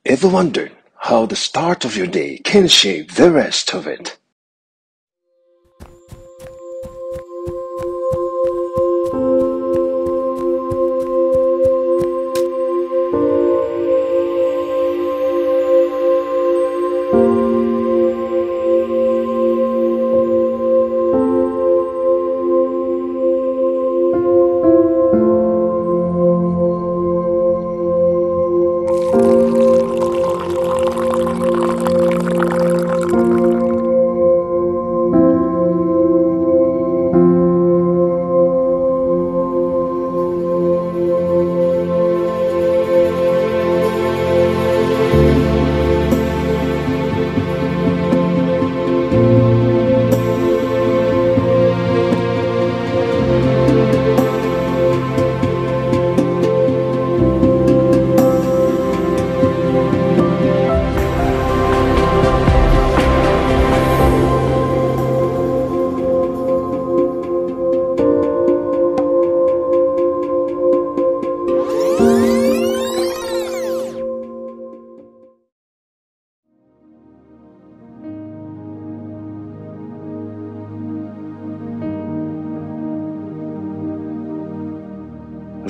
Ever wondered how the start of your day can shape the rest of it?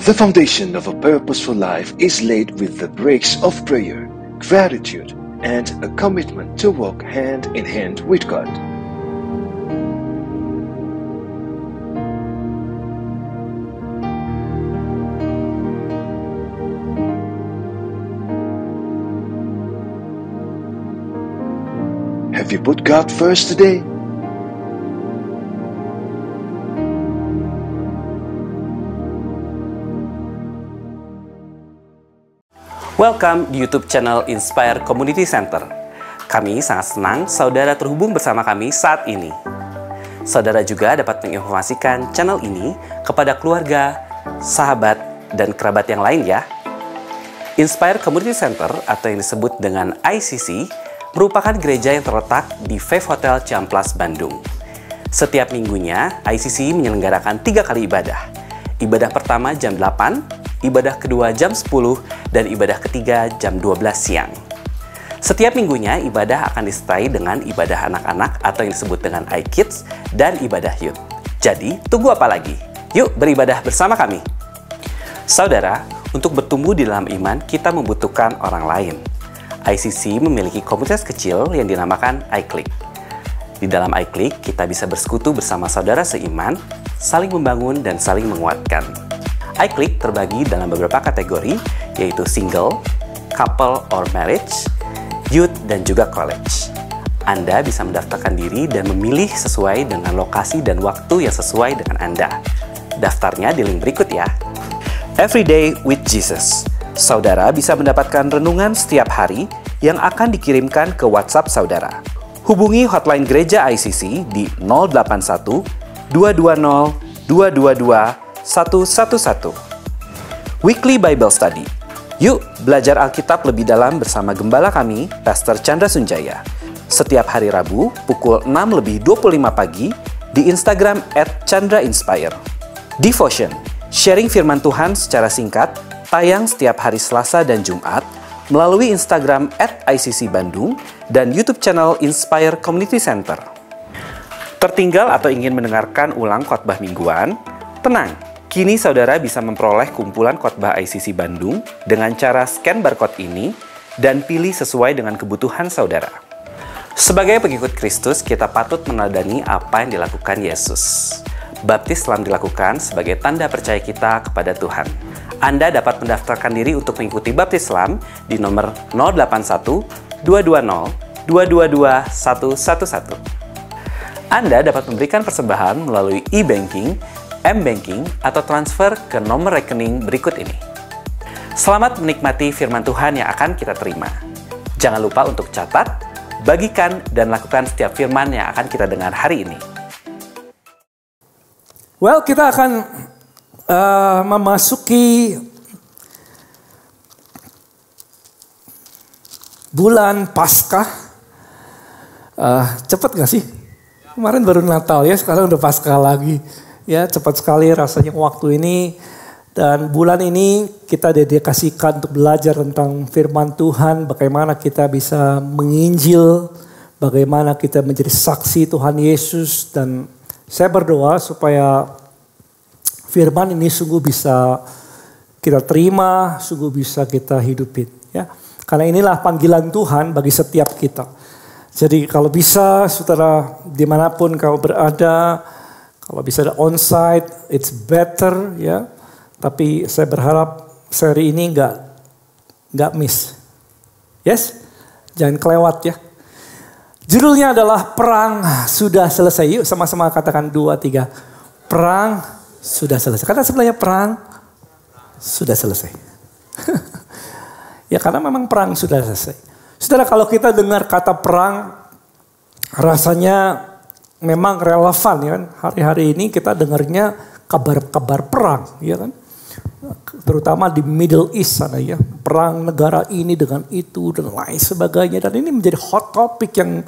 The foundation of a purposeful life is laid with the bricks of prayer, gratitude, and a commitment to walk hand in hand with God. Have you put God first today? Welcome di YouTube channel Inspire Community Center. Kami sangat senang saudara terhubung bersama kami saat ini. Saudara juga dapat menginformasikan channel ini kepada keluarga, sahabat, dan kerabat yang lain ya. Inspire Community Center atau yang disebut dengan ICC merupakan gereja yang terletak di Faith Hotel Ciamplas, Bandung. Setiap minggunya, ICC menyelenggarakan 3 kali ibadah. Ibadah pertama jam 8, ibadah kedua jam 10, dan ibadah ketiga jam 12 siang. Setiap minggunya, ibadah akan disertai dengan ibadah anak-anak atau yang disebut dengan iKids dan ibadah youth. Jadi, tunggu apa lagi? Yuk beribadah bersama kami. Saudara, untuk bertumbuh di dalam iman, kita membutuhkan orang lain. ICC memiliki komunitas kecil yang dinamakan iClick. Di dalam iClick, kita bisa bersekutu bersama saudara seiman, saling membangun dan saling menguatkan. iClick terbagi dalam beberapa kategori, yaitu single, couple or marriage, youth, dan juga college. Anda bisa mendaftarkan diri dan memilih sesuai dengan lokasi dan waktu yang sesuai dengan Anda. Daftarnya di link berikut ya. Everyday with Jesus. Saudara bisa mendapatkan renungan setiap hari yang akan dikirimkan ke WhatsApp saudara. Hubungi hotline gereja ICC di 081 220 222 111. Weekly Bible Study. Yuk belajar Alkitab lebih dalam bersama gembala kami, Pastor Chandra Sunjaya. Setiap hari Rabu pukul 6:25 pagi di Instagram @ChandraInspire. Devotion, sharing firman Tuhan secara singkat, tayang setiap hari Selasa dan Jumat melalui Instagram @ICC Bandung dan YouTube channel Inspire Community Center. Tertinggal atau ingin mendengarkan ulang khotbah mingguan? Tenang, kini saudara bisa memperoleh kumpulan khotbah ICC Bandung dengan cara scan barcode ini dan pilih sesuai dengan kebutuhan saudara. Sebagai pengikut Kristus, kita patut meneladani apa yang dilakukan Yesus. Baptis telah dilakukan sebagai tanda percaya kita kepada Tuhan. Anda dapat mendaftarkan diri untuk mengikuti Baptis Islam di nomor 081 220 222 111. Anda dapat memberikan persembahan melalui e-banking, m-banking, atau transfer ke nomor rekening berikut ini. Selamat menikmati firman Tuhan yang akan kita terima. Jangan lupa untuk catat, bagikan, dan lakukan setiap firman yang akan kita dengar hari ini. Well, kita akan memasuki bulan Paskah. Cepet gak sih? Kemarin baru Natal ya, sekarang udah Paskah lagi. Ya, cepat sekali rasanya waktu ini. Dan bulan ini kita dedikasikan untuk belajar tentang firman Tuhan, bagaimana kita bisa menginjil, bagaimana kita menjadi saksi Tuhan Yesus. Dan saya berdoa supaya firman ini sungguh bisa kita terima, sungguh bisa kita hidupin. Ya. Karena inilah panggilan Tuhan bagi setiap kita. Jadi kalau bisa saudara dimanapun kau berada, kalau bisa ada onsite, it's better ya. Tapi saya berharap seri ini nggak miss. Yes? Jangan kelewat ya. Judulnya adalah Perang Sudah Selesai. Yuk sama-sama katakan 2, 3. Perang sudah selesai. Kata sebenarnya perang sudah selesai. Ya karena memang perang sudah selesai. Saudara, kalau kita dengar kata perang, rasanya memang relevan ya kan. Hari-hari ini kita dengarnya kabar-kabar perang ya kan. Terutama di Middle East sana ya. Perang negara ini dengan itu dan lain sebagainya. Dan ini menjadi hot topic yang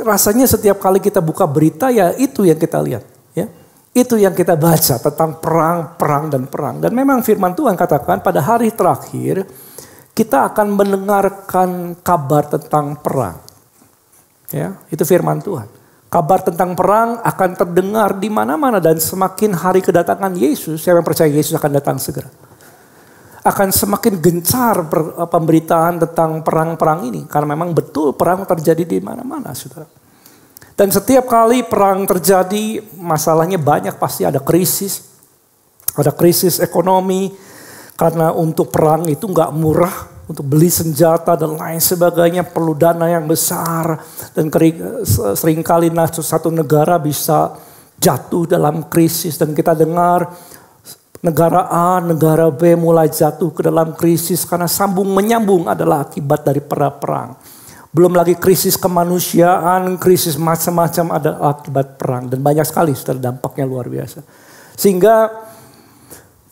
rasanya setiap kali kita buka berita ya itu yang kita lihat. Ya. Itu yang kita baca tentang perang, perang, dan perang. Dan memang firman Tuhan katakan pada hari terakhir kita akan mendengarkan kabar tentang perang. Ya, itu firman Tuhan. Kabar tentang perang akan terdengar di mana-mana dan semakin hari kedatangan Yesus, saya percaya Yesus akan datang segera. Akan semakin gencar pemberitaan tentang perang-perang ini karena memang betul perang terjadi di mana-mana, Saudara. Dan setiap kali perang terjadi, masalahnya banyak, pasti ada krisis. Ada krisis ekonomi karena untuk perang itu nggak murah. Untuk beli senjata dan lain sebagainya perlu dana yang besar. Dan seringkali satu negara bisa jatuh dalam krisis. Dan kita dengar negara A, negara B mulai jatuh ke dalam krisis. Karena sambung menyambung adalah akibat dari perang. Belum lagi krisis kemanusiaan, krisis macam-macam ada akibat perang. Dan banyak sekali dampaknya luar biasa. Sehingga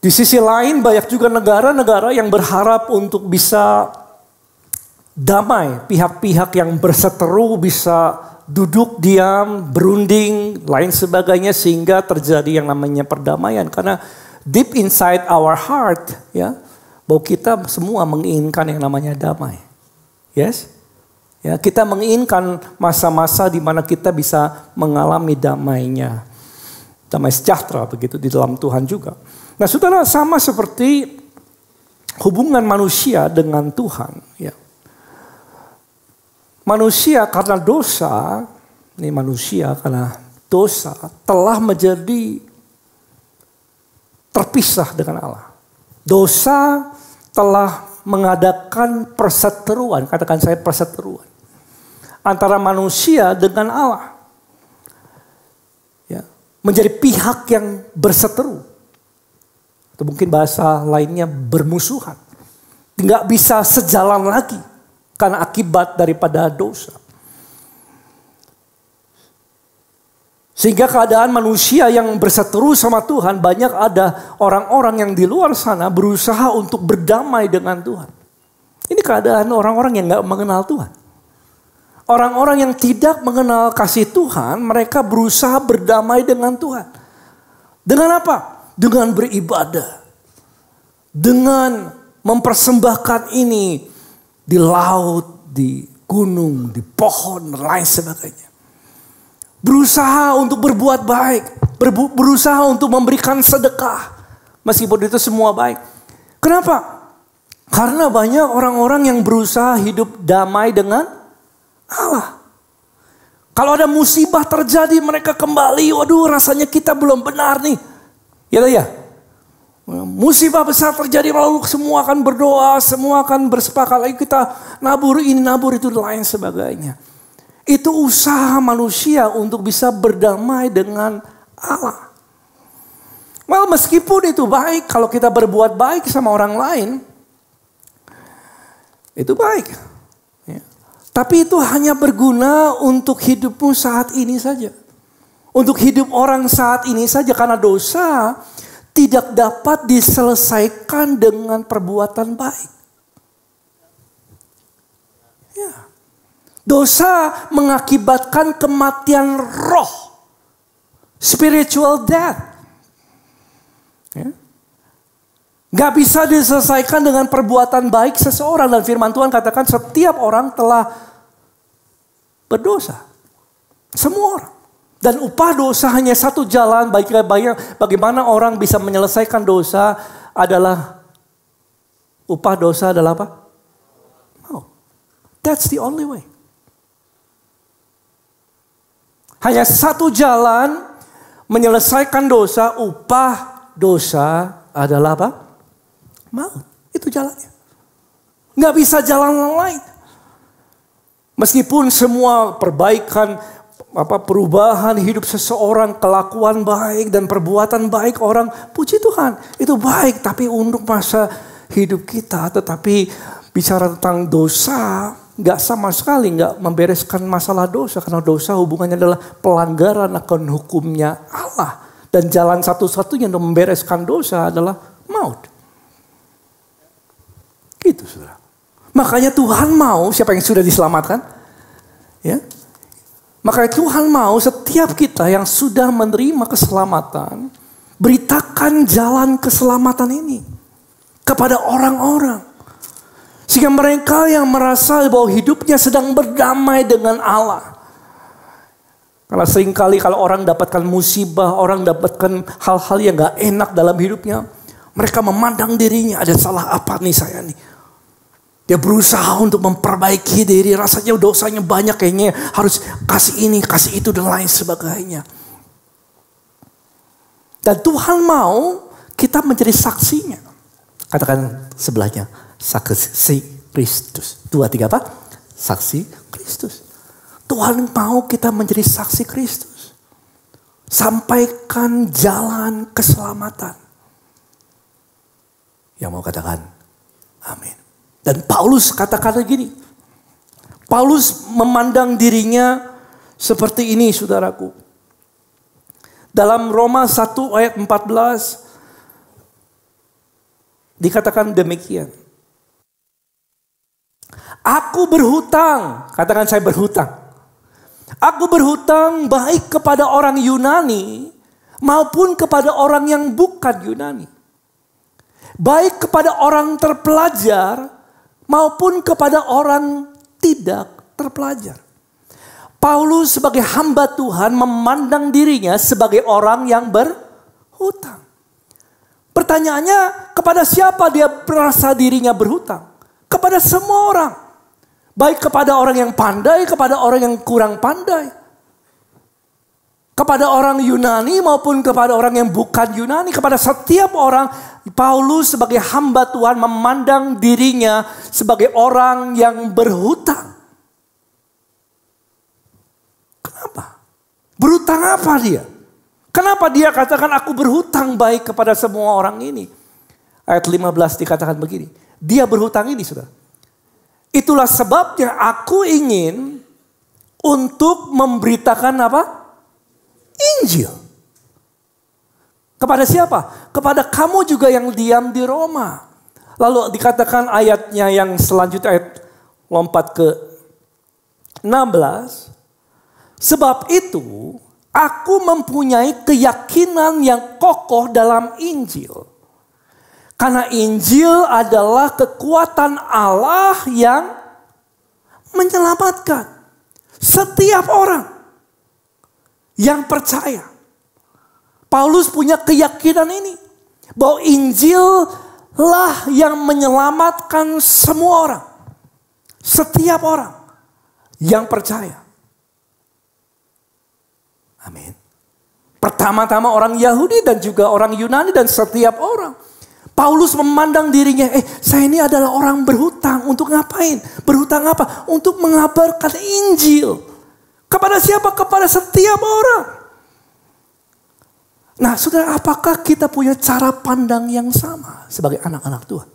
di sisi lain banyak juga negara-negara yang berharap untuk bisa damai. Pihak-pihak yang berseteru bisa duduk diam, berunding, lain sebagainya. Sehingga terjadi yang namanya perdamaian. Karena deep inside our heart, ya, bahwa kita semua menginginkan yang namanya damai. Yes? Ya, kita menginginkan masa-masa di mana kita bisa mengalami damainya. Damai sejahtera begitu di dalam Tuhan juga. Nah saudara, sama seperti hubungan manusia dengan Tuhan. Ya. Manusia karena dosa, ini manusia karena dosa telah menjadi terpisah dengan Allah. Dosa telah mengadakan perseteruan, katakan saya perseteruan. Antara manusia dengan Allah. Ya. Menjadi pihak yang berseteru. Atau mungkin bahasa lainnya bermusuhan. Nggak bisa sejalan lagi. Karena akibat daripada dosa. Sehingga keadaan manusia yang berseteru sama Tuhan. Banyak ada orang-orang yang di luar sana berusaha untuk berdamai dengan Tuhan. Ini keadaan orang-orang yang nggak mengenal Tuhan. Orang-orang yang tidak mengenal kasih Tuhan. Mereka berusaha berdamai dengan Tuhan. Dengan apa? Dengan beribadah. Dengan mempersembahkan ini di laut, di gunung, di pohon, dan lain sebagainya. Berusaha untuk berbuat baik. Berusaha untuk memberikan sedekah. Meskipun itu semua baik. Kenapa? Karena banyak orang-orang yang berusaha hidup damai dengan Allah. Kalau ada musibah terjadi mereka kembali. Waduh, rasanya kita belum benar nih. Ya. Musibah besar terjadi lalu semua akan berdoa, semua akan bersepakat. Ayo kita nabur ini, nabur itu dan lain sebagainya. Itu usaha manusia untuk bisa berdamai dengan Allah. Well, meskipun itu baik, kalau kita berbuat baik sama orang lain, itu baik. Ya. Tapi itu hanya berguna untuk hidupmu saat ini saja. Untuk hidup orang saat ini saja, karena dosa tidak dapat diselesaikan dengan perbuatan baik. Ya. Dosa mengakibatkan kematian roh. Spiritual death. Ya. Gak bisa diselesaikan dengan perbuatan baik seseorang. Dan firman Tuhan katakan setiap orang telah berdosa. Semua orang. Dan upah dosa hanya satu jalan. Bagaimana orang bisa menyelesaikan dosa adalah, upah dosa adalah apa? Maut. That's the only way. Hanya satu jalan menyelesaikan dosa, upah dosa adalah apa? Maut. Itu jalannya. Nggak bisa jalan lain. Meskipun semua perbaikan, perubahan hidup seseorang, kelakuan baik dan perbuatan baik orang, puji Tuhan, itu baik. Tapi untuk masa hidup kita, tetapi bicara tentang dosa, nggak sama sekali nggak membereskan masalah dosa. Karena dosa hubungannya adalah pelanggaran akan hukumnya Allah. Dan jalan satu-satunya untuk membereskan dosa adalah maut. Gitu saudara. Makanya Tuhan mau, siapa yang sudah diselamatkan? Ya. Makanya Tuhan mau setiap kita yang sudah menerima keselamatan, beritakan jalan keselamatan ini kepada orang-orang. Sehingga mereka yang merasa bahwa hidupnya sedang berdamai dengan Allah. Karena seringkali kalau orang dapatkan musibah, orang dapatkan hal-hal yang gak enak dalam hidupnya, mereka memandang dirinya, ada salah apa nih saya nih. Dia berusaha untuk memperbaiki diri, rasanya dosanya banyak, kayaknya harus kasih ini, kasih itu dan lain sebagainya. Dan Tuhan mau kita menjadi saksinya. Katakan sebelahnya, saksi Kristus. 2, 3 apa? Saksi Kristus. Tuhan mau kita menjadi saksi Kristus. Sampaikan jalan keselamatan. Yang mau katakan amin. Dan Paulus katakan begini. Paulus memandang dirinya seperti ini saudaraku. Dalam Roma 1 ayat 14 dikatakan demikian. Aku berhutang, katakan saya berhutang. Aku berhutang baik kepada orang Yunani maupun kepada orang yang bukan Yunani. Baik kepada orang terpelajar maupun kepada orang tidak terpelajar. Paulus sebagai hamba Tuhan memandang dirinya sebagai orang yang berhutang. Pertanyaannya, kepada siapa dia merasa dirinya berhutang? Kepada semua orang. Baik kepada orang yang pandai, kepada orang yang kurang pandai. Kepada orang Yunani maupun kepada orang yang bukan Yunani. Kepada setiap orang, Paulus sebagai hamba Tuhan memandang dirinya sebagai orang yang berhutang. Kenapa? Berhutang apa dia? Kenapa dia katakan aku berhutang baik kepada semua orang ini? Ayat 15 dikatakan begini. Dia berhutang ini saudara. Itulah sebabnya aku ingin untuk memberitakan apa? Injil. Kepada siapa? Kepada kamu juga yang diam di Roma. Lalu dikatakan ayatnya yang selanjutnya, ayat lompat ke 16. Sebab itu aku mempunyai keyakinan yang kokoh dalam Injil. Karena Injil adalah kekuatan Allah yang menyelamatkan setiap orang yang percaya. Paulus punya keyakinan ini. Bahwa Injil lah yang menyelamatkan semua orang. Setiap orang yang percaya. Amin. Pertama-tama orang Yahudi dan juga orang Yunani dan setiap orang. Paulus memandang dirinya, saya ini adalah orang berhutang. Untuk ngapain? Berhutang apa? Untuk mengabarkan Injil. Kepada siapa? Kepada setiap orang. Nah saudara, apakah kita punya cara pandang yang sama sebagai anak-anak Tuhan?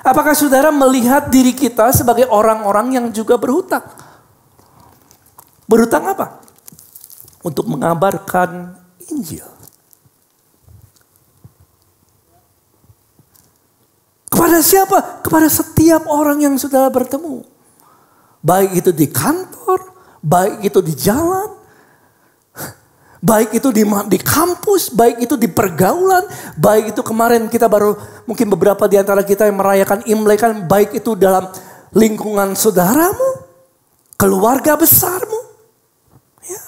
Apakah saudara melihat diri kita sebagai orang-orang yang juga berhutang? Berhutang apa? Untuk mengabarkan Injil. Kepada siapa? Kepada setiap orang yang saudara bertemu. Baik itu di kantor, baik itu di jalan, Baik itu di kampus, baik itu di pergaulan, baik itu kemarin kita baru mungkin beberapa di antara kita yang merayakan Imlek kan, baik itu dalam lingkungan saudaramu, keluarga besarmu. Ya.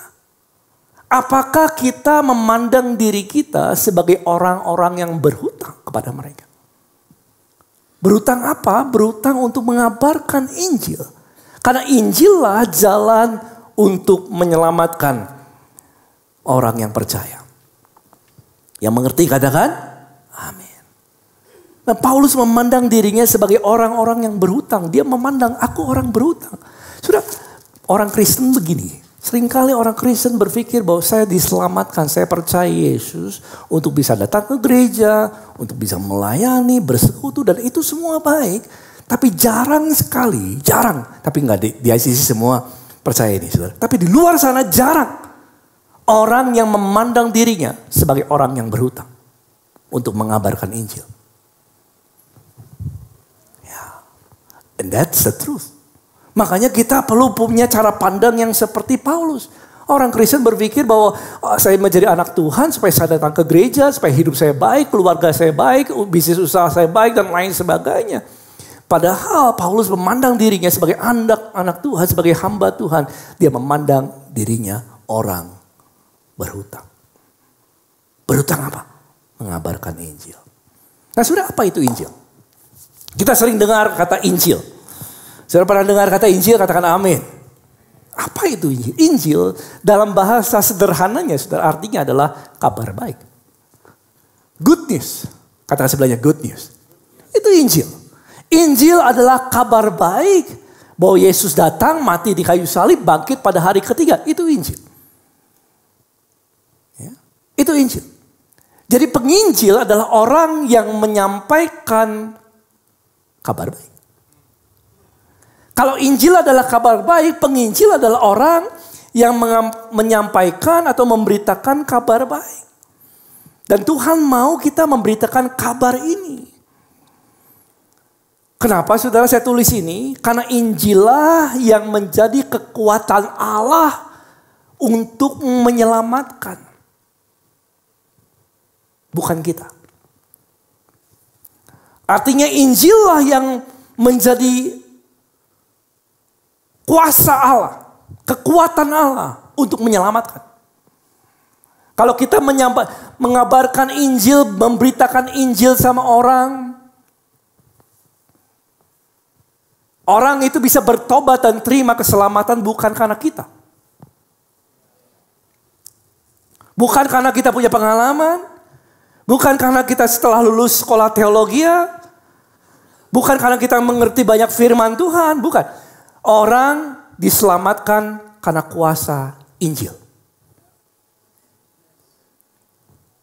Apakah kita memandang diri kita sebagai orang-orang yang berhutang kepada mereka? Berhutang apa? Berhutang untuk mengabarkan Injil. Karena Injil lah jalan untuk menyelamatkan orang yang percaya. Yang mengerti katakan amin. Nah, Paulus memandang dirinya sebagai orang-orang yang berhutang. Dia memandang aku orang berhutang. Sudah, orang Kristen begini. Seringkali orang Kristen berpikir bahwa saya diselamatkan, saya percaya Yesus untuk bisa datang ke gereja, untuk bisa melayani, bersekutu, dan itu semua baik. Tapi jarang sekali, tapi nggak di ICC semua percaya ini, saudara. Tapi di luar sana jarang orang yang memandang dirinya sebagai orang yang berhutang untuk mengabarkan Injil. Ya, and that's the truth. Makanya kita perlu punya cara pandang yang seperti Paulus. Orang Kristen berpikir bahwa saya menjadi anak Tuhan supaya saya datang ke gereja, supaya hidup saya baik, keluarga saya baik, bisnis usaha saya baik, dan lain sebagainya. Padahal Paulus memandang dirinya sebagai anak Tuhan, sebagai hamba Tuhan. Dia memandang dirinya orang berhutang. Berhutang apa? Mengabarkan Injil. Nah, sudah apa itu Injil? Kita sering dengar kata Injil. Saudara pernah dengar kata Injil, katakan amin. Apa itu Injil? Injil dalam bahasa sederhananya, saudara, artinya adalah kabar baik. Good news. Katakan sebelahnya good news. Itu Injil. Injil adalah kabar baik bahwa Yesus datang, mati di kayu salib, bangkit pada hari ketiga. Itu Injil. Ya, itu Injil. Jadi penginjil adalah orang yang menyampaikan kabar baik. Kalau Injil adalah kabar baik, penginjil adalah orang yang menyampaikan atau memberitakan kabar baik. Dan Tuhan mau kita memberitakan kabar ini. Kenapa saudara saya tulis ini? Karena Injillah yang menjadi kekuatan Allah untuk menyelamatkan. Bukan kita. Artinya Injillah yang menjadi kuasa Allah, kekuatan Allah untuk menyelamatkan. Kalau kita mengabarkan Injil, memberitakan Injil sama orang itu bisa bertobat dan terima keselamatan bukan karena kita. Bukan karena kita punya pengalaman, bukan karena kita setelah lulus sekolah teologi, bukan karena kita mengerti banyak firman Tuhan, bukan. Orang diselamatkan karena kuasa Injil.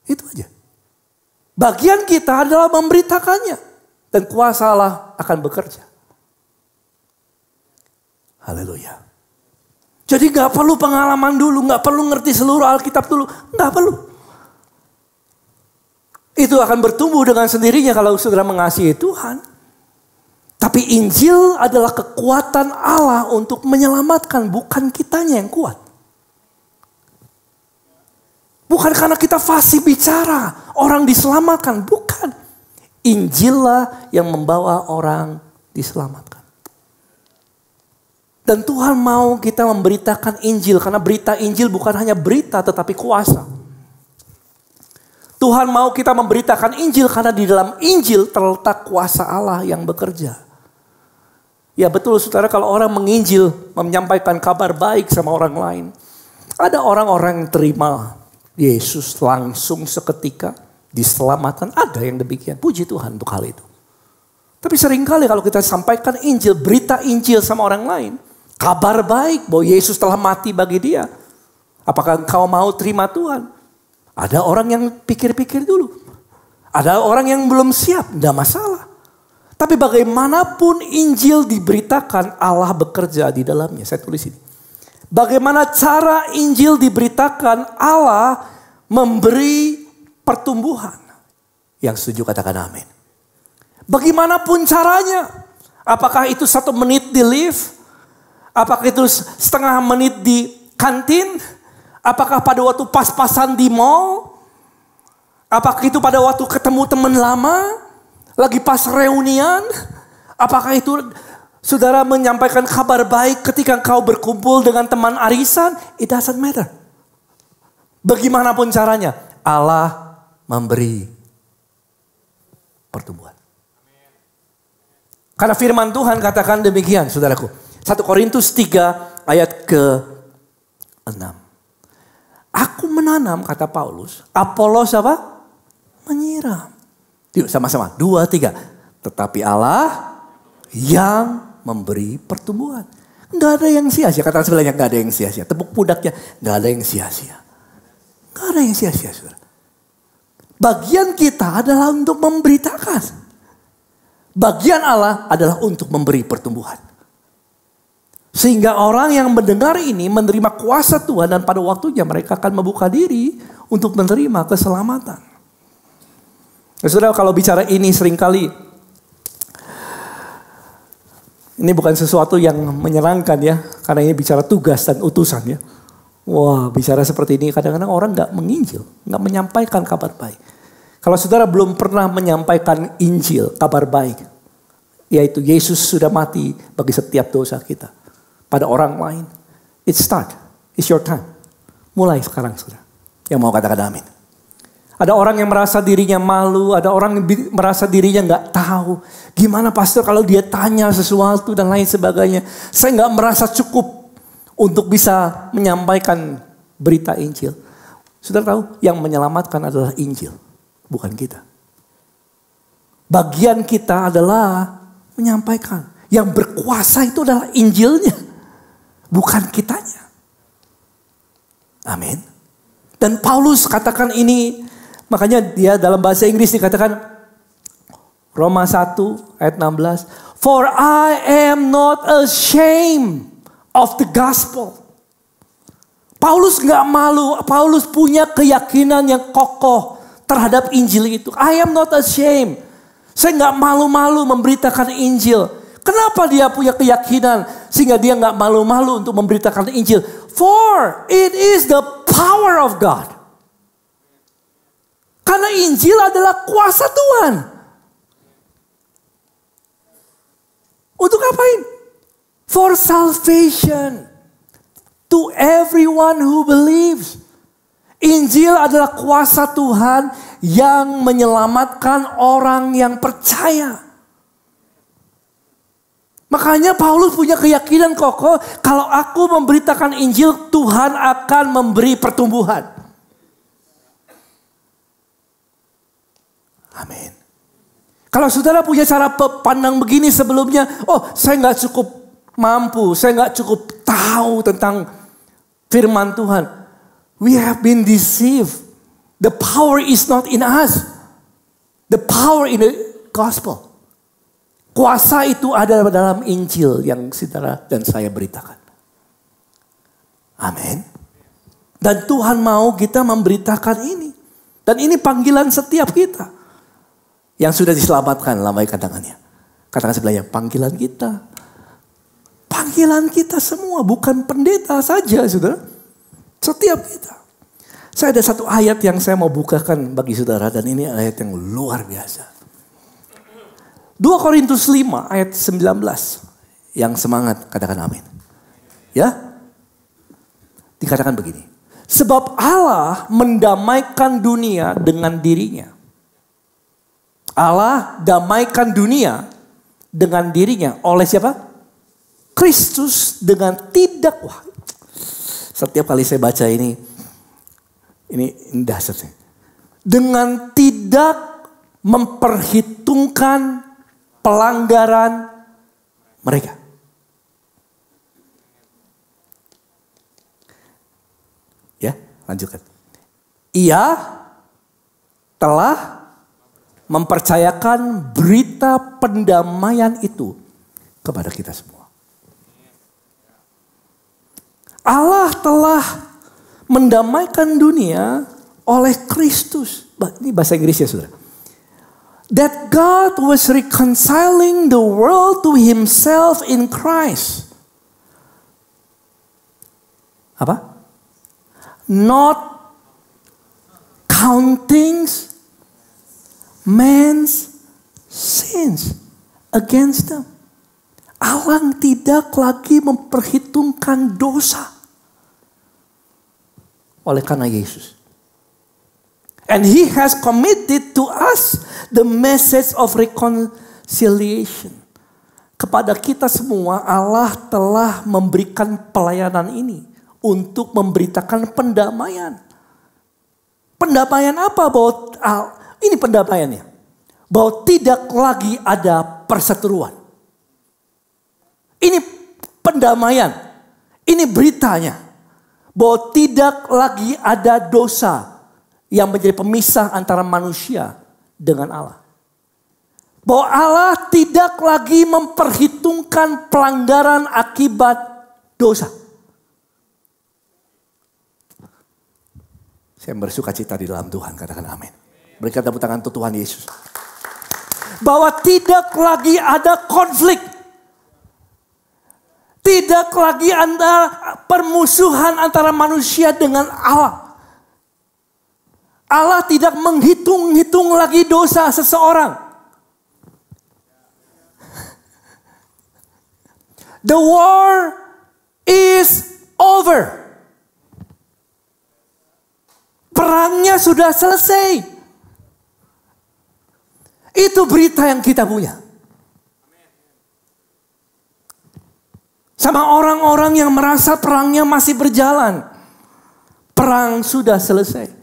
Itu aja. Bagian kita adalah memberitakannya. Dan kuasa Allah akan bekerja. Haleluya. Jadi gak perlu pengalaman dulu. Gak perlu ngerti seluruh Alkitab dulu. Gak perlu. Itu akan bertumbuh dengan sendirinya kalau saudara mengasihi Tuhan. Tapi Injil adalah kekuatan Allah untuk menyelamatkan. Bukan kitanya yang kuat. Bukan karena kita fasih bicara. Orang diselamatkan. Bukan. Injillah yang membawa orang diselamatkan. Dan Tuhan mau kita memberitakan Injil. Karena berita Injil bukan hanya berita tetapi kuasa. Tuhan mau kita memberitakan Injil karena di dalam Injil terletak kuasa Allah yang bekerja. Ya betul saudara, kalau orang menginjil, menyampaikan kabar baik sama orang lain. Ada orang-orang yang terima Yesus langsung seketika diselamatkan. Ada yang demikian, puji Tuhan untuk hal itu. Tapi seringkali kalau kita sampaikan Injil, berita Injil sama orang lain. Kabar baik bahwa Yesus telah mati bagi dia. Apakah engkau mau terima Tuhan? Ada orang yang pikir-pikir dulu. Ada orang yang belum siap, tidak masalah. Tapi bagaimanapun Injil diberitakan, Allah bekerja di dalamnya. Saya tulis ini. Bagaimana cara Injil diberitakan, Allah memberi pertumbuhan. Yang setuju katakan amin. Bagaimanapun caranya. Apakah itu 1 menit di lift? Apakah itu setengah menit di kantin? Apakah pada waktu pas-pasan di mall? Apakah itu pada waktu ketemu teman lama? Lagi pas reunian? Apakah itu saudara menyampaikan kabar baik ketika kau berkumpul dengan teman arisan? It doesn't matter. Bagaimanapun caranya, Allah memberi pertumbuhan. Karena firman Tuhan katakan demikian, saudaraku. 1 Korintus 3 ayat ke-6. Aku menanam, kata Paulus. Apolos apa? Menyiram. Yuk sama-sama, 2, 3. Tetapi Allah yang memberi pertumbuhan. Nggak ada yang sia-sia. Kata sebelahnya nggak ada yang sia-sia. Tepuk pundaknya, nggak ada yang sia-sia. Nggak ada yang sia-sia, saudara. Bagian kita adalah untuk memberitakan. Bagian Allah adalah untuk memberi pertumbuhan. Sehingga orang yang mendengar ini menerima kuasa Tuhan dan pada waktunya mereka akan membuka diri untuk menerima keselamatan. Nah, saudara, kalau bicara ini seringkali ini bukan sesuatu yang menyenangkan ya, karena ini bicara tugas dan utusan ya. Wah, bicara seperti ini kadang-kadang orang nggak menginjil, nggak menyampaikan kabar baik. Kalau saudara belum pernah menyampaikan Injil, kabar baik, yaitu Yesus sudah mati bagi setiap dosa kita pada orang lain, it's your time. Mulai sekarang, saudara. Yang mau katakan amin. Ada orang yang merasa dirinya malu, ada orang yang merasa dirinya nggak tahu. Gimana pastor kalau dia tanya sesuatu dan lain sebagainya. Saya nggak merasa cukup untuk bisa menyampaikan berita Injil. Saudara tahu, yang menyelamatkan adalah Injil, bukan kita. Bagian kita adalah menyampaikan. Yang berkuasa itu adalah Injilnya, bukan kitanya. Amin. Dan Paulus katakan ini. Makanya dia dalam bahasa Inggris dikatakan Roma 1 ayat 16. For I am not ashamed of the gospel. Paulus gak malu. Paulus punya keyakinan yang kokoh terhadap Injil itu. I am not ashamed. Saya gak malu-malu memberitakan Injil. Kenapa dia punya keyakinan sehingga dia gak malu-malu untuk memberitakan Injil? For it is the power of God. Karena Injil adalah kuasa Tuhan. Untuk apain? For salvation. To everyone who believes. Injil adalah kuasa Tuhan yang menyelamatkan orang yang percaya. Makanya Paulus punya keyakinan kokoh. Kalau aku memberitakan Injil, Tuhan akan memberi pertumbuhan. Amin. Kalau saudara punya cara pandang begini sebelumnya, oh saya gak cukup mampu, saya gak cukup tahu tentang firman Tuhan. We have been deceived. The power is not in us. The power in the gospel. Kuasa itu ada dalam Injil yang saudara dan saya beritakan. Amin. Dan Tuhan mau kita memberitakan ini. Dan ini panggilan setiap kita. Yang sudah diselamatkan, lambaikan tangannya. Katakan sebelahnya, panggilan kita. Panggilan kita semua, bukan pendeta saja, saudara. Setiap kita. Saya ada satu ayat yang saya mau bukakan bagi saudara, dan ini ayat yang luar biasa. 2 Korintus 5 ayat 19. Yang semangat, katakan amin. Ya? Dikatakan begini. Sebab Allah mendamaikan dunia dengan dirinya. Allah damaikan dunia dengan dirinya oleh siapa? Kristus dengan tidak. Wah, setiap kali saya baca ini indah sekali. Dengan tidak memperhitungkan pelanggaran mereka. Ya, lanjutkan. Ia telah mempercayakan berita pendamaian itu kepada kita semua. Allah telah mendamaikan dunia oleh Kristus. Ini bahasa Inggris ya saudara. That God was reconciling the world to himself in Christ. Apa? not counting man's sins against them. Allah tidak lagi memperhitungkan dosa oleh karena Yesus. And He has committed to us the message of reconciliation. Kepada kita semua Allah telah memberikan pelayanan ini untuk memberitakan pendamaian. Pendamaian apa? Bahwa ini pendamaiannya. Bahwa tidak lagi ada perseteruan. Ini pendamaian. Ini beritanya. Bahwa tidak lagi ada dosa yang menjadi pemisah antara manusia dengan Allah. Bahwa Allah tidak lagi memperhitungkan pelanggaran akibat dosa. Saya bersuka cita di dalam Tuhan, katakan amin. Berikan tepuk tangan untuk Tuhan Yesus. Bahwa tidak lagi ada konflik. Tidak lagi ada permusuhan antara manusia dengan Allah. Allah tidak menghitung-hitung lagi dosa seseorang. The war is over. Perangnya sudah selesai. Itu berita yang kita punya. Sama orang-orang yang merasa perangnya masih berjalan. Perang sudah selesai.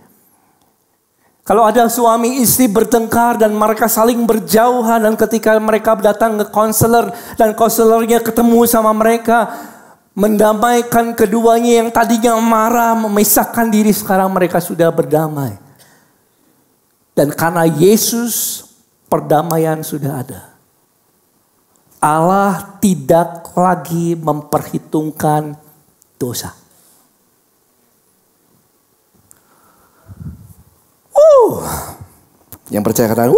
Kalau ada suami istri bertengkar dan mereka saling berjauhan. Dan ketika mereka datang ke konselor dan konselornya ketemu sama mereka. Mendamaikan keduanya yang tadinya marah, memisahkan diri, sekarang mereka sudah berdamai. Dan karena Yesus, perdamaian sudah ada. Allah tidak lagi memperhitungkan dosa. Yang percaya katakan,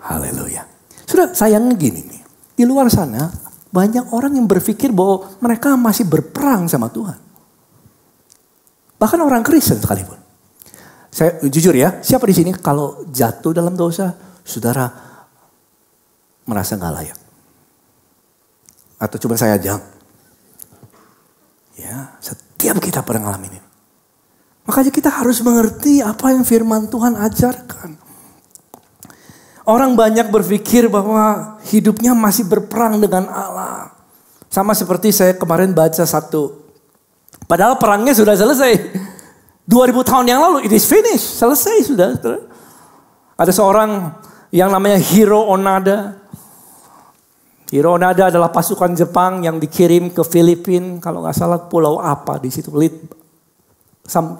haleluya. Sudah, sayangnya gini nih. Di luar sana banyak orang yang berpikir bahwa mereka masih berperang sama Tuhan. Bahkan orang Kristen sekalipun. Saya jujur ya, siapa di sini kalau jatuh dalam dosa, saudara merasa gak layak? Atau cuma saya aja? Ya, setiap kita pernah ngalamin ini. Makanya kita harus mengerti apa yang firman Tuhan ajarkan. Orang banyak berpikir bahwa hidupnya masih berperang dengan Allah. Sama seperti saya kemarin baca satu. Padahal perangnya sudah selesai. 2000 tahun yang lalu, it is finished. Selesai sudah. Ada seorang yang namanya Hiro Onoda. Hiro Onoda adalah pasukan Jepang yang dikirim ke Filipina. Kalau nggak salah pulau apa di situ.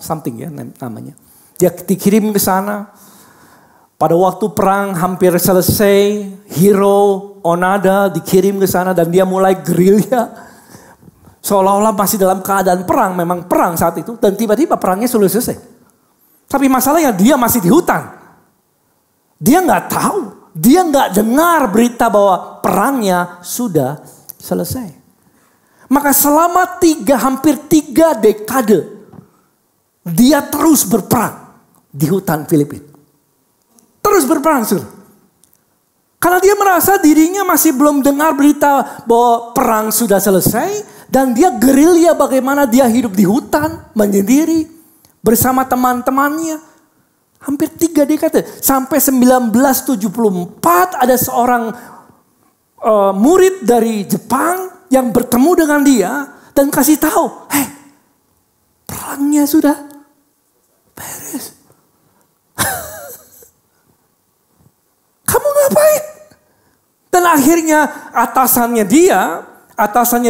Something ya namanya. Dia dikirim ke sana. Pada waktu perang hampir selesai, Hiro Onoda dikirim ke sana dan dia mulai gerilya. Seolah-olah masih dalam keadaan perang, memang perang saat itu. Dan tiba-tiba perangnya sudah selesai. Tapi masalahnya dia masih di hutan. Dia nggak tahu, dia nggak dengar berita bahwa perangnya sudah selesai. Maka selama hampir 3 dekade, dia terus berperang di hutan Filipina. Terus berperang. Karena dia merasa dirinya masih belum dengar berita bahwa perang sudah selesai. Dan dia gerilya bagaimana dia hidup di hutan menyendiri bersama teman-temannya. Hampir 3 dekade. Sampai 1974 ada seorang murid dari Jepang yang bertemu dengan dia. Dan kasih tahu, hey, perangnya sudah beres. Kamu ngapain? Dan akhirnya atasannya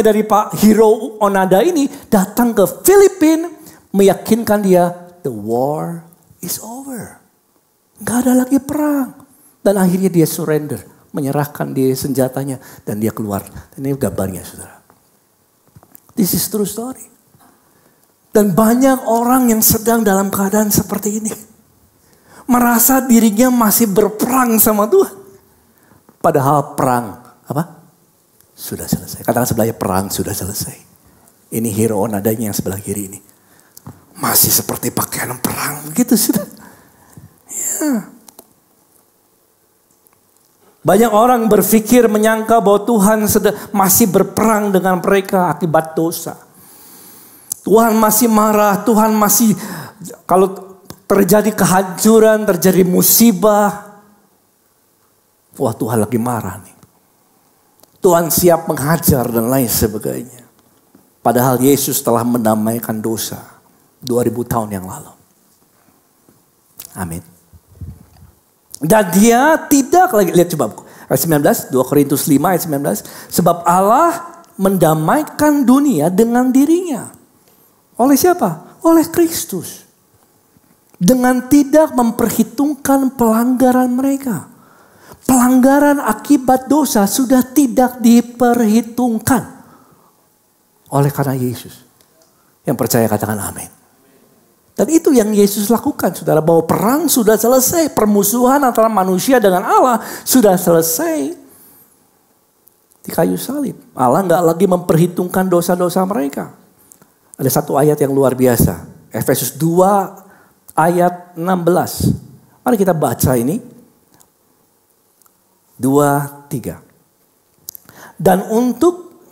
dari Pak Hiro Onoda ini datang ke Filipina, meyakinkan dia, the war is over. Gak ada lagi perang. Dan akhirnya dia surrender, menyerahkan dia senjatanya dan dia keluar. Dan ini gambarnya, saudara. This is true story. Dan banyak orang yang sedang dalam keadaan seperti ini. Merasa dirinya masih berperang sama Tuhan. Padahal perang, apa? Sudah selesai. Katakan sebelahnya, perang sudah selesai. Ini Hiro Onodanya yang sebelah kiri ini. masih seperti pakaian perang gitu sudah. Ya. Banyak orang berpikir menyangka bahwa Tuhan masih berperang dengan mereka akibat dosa. Tuhan masih marah, Tuhan masih kalau terjadi kehancuran, terjadi musibah. Wah, Tuhan lagi marah nih. Tuhan siap menghajar dan lain sebagainya. Padahal Yesus telah mendamaikan dosa 2000 tahun yang lalu. Amin. Dan dia tidak lagi, lihat coba ayat 19, 2 Korintus 5 ayat 19. Sebab Allah mendamaikan dunia dengan dirinya. Oleh siapa? Oleh Kristus. Dengan tidak memperhitungkan pelanggaran mereka. Pelanggaran akibat dosa sudah tidak diperhitungkan. Oleh karena Yesus. Yang percaya katakan amin. Dan itu yang Yesus lakukan, saudara. Bahwa perang sudah selesai. Permusuhan antara manusia dengan Allah sudah selesai. Di kayu salib. Allah gak lagi memperhitungkan dosa-dosa mereka. Ada satu ayat yang luar biasa. Efesus 2 ayat 16. Mari kita baca ini. 2, 3. Dan untuk.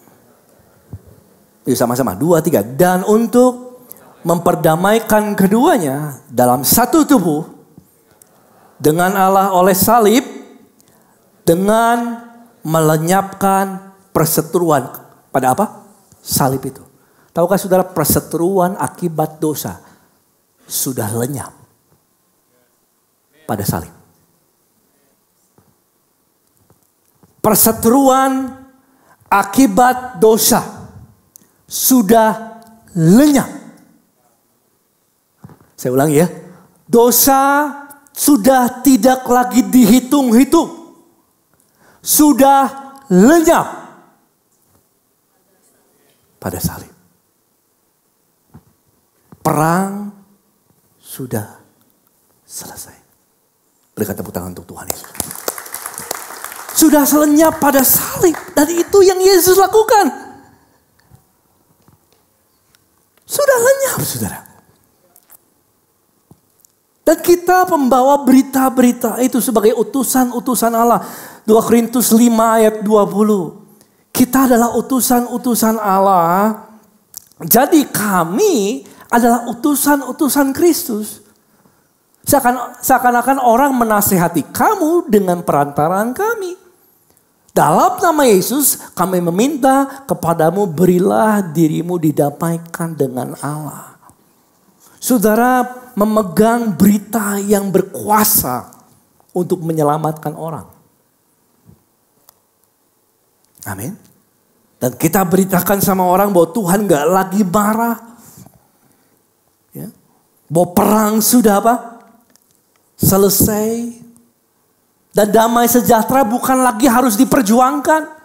Yuk sama-sama. 2, 3. Dan untuk memperdamaikan keduanya dalam satu tubuh dengan Allah oleh salib, dengan melenyapkan perseteruan pada apa? Salib itu. Tahukah saudara, perseteruan akibat dosa sudah lenyap pada salib. Perseteruan akibat dosa sudah lenyap. Saya ulangi ya. Dosa sudah tidak lagi dihitung-hitung. Sudah lenyap pada salib. Perang sudah selesai. Berikan tepuk tangan untuk Tuhan Yesus. Sudah lenyap pada salib. Dan itu yang Yesus lakukan. Sudah lenyap, saudara. Dan kita membawa berita-berita itu sebagai utusan-utusan Allah. 2 Korintus 5 ayat 20. Kita adalah utusan-utusan Allah. Jadi kami adalah utusan-utusan Kristus. Seakan-akan orang menasihati kamu dengan perantaraan kami. Dalam nama Yesus kami meminta kepadamu, berilah dirimu didamaikan dengan Allah. Saudara memegang berita yang berkuasa untuk menyelamatkan orang. Amin. Dan kita beritakan sama orang bahwa Tuhan gak lagi marah. Ya. Bahwa perang sudah apa? Selesai. Dan damai sejahtera bukan lagi harus diperjuangkan.